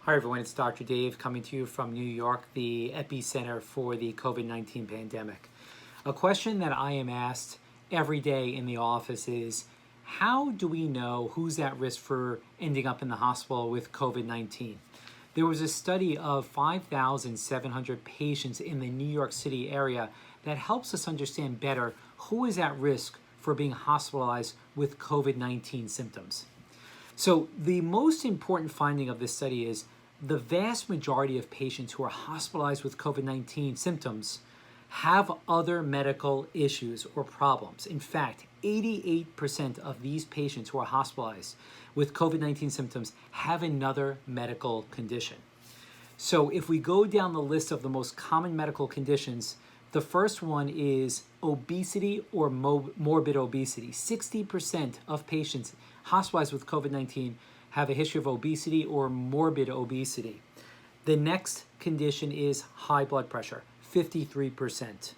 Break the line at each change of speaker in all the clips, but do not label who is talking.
Hi everyone, it's Dr. Dave coming to you from New York, the epicenter for the COVID-19 pandemic. A question that I am asked every day in the office is, how do we know who's at risk for ending up in the hospital with COVID-19? There was a study of 5,700 patients in the New York City area that helps us understand better who is at risk for being hospitalized with COVID-19 symptoms. So the most important finding of this study is the vast majority of patients who are hospitalized with COVID-19 symptoms have other medical issues or problems. In fact, 88% of these patients who are hospitalized with COVID-19 symptoms have another medical condition. So if we go down the list of the most common medical conditions, the first one is obesity or morbid obesity. 60% of patients hospitalized with COVID-19 have a history of obesity or morbid obesity. The next condition is high blood pressure, 53%.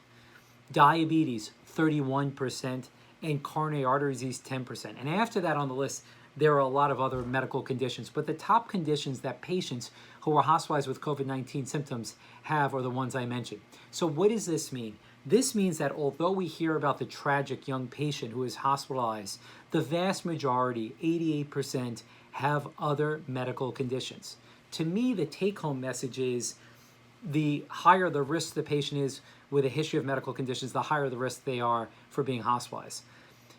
Diabetes, 31%, and coronary artery disease, 10%. And after that on the list, there are a lot of other medical conditions, but the top conditions that patients who are hospitalized with COVID-19 symptoms have are the ones I mentioned. So what does this mean? This means that although we hear about the tragic young patient who is hospitalized, the vast majority, 88%, have other medical conditions. To me, the take-home message is the higher the risk the patient is with a history of medical conditions, the higher the risk they are for being hospitalized.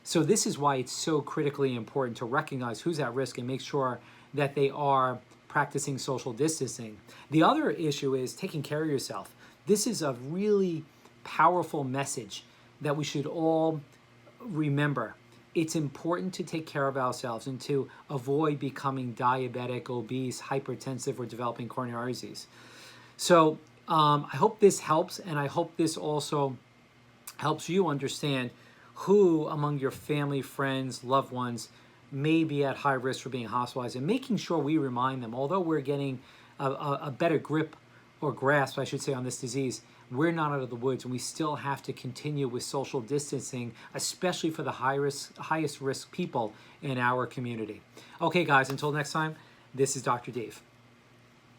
So this is why it's so critically important to recognize who's at risk and make sure that they are practicing social distancing. The other issue is taking care of yourself. This is a really powerful message that we should all remember. It's important to take care of ourselves and to avoid becoming diabetic, obese, hypertensive, or developing coronary artery disease. So I hope this helps, and I hope this also helps you understand who among your family, friends, loved ones may be at high risk for being hospitalized, and making sure we remind them, although we're getting a better grip or grasp, I should say, on this disease, we're not out of the woods, and we still have to continue with social distancing, especially for the highest risk people in our community. Okay, guys, until next time, this is Dr. Dave.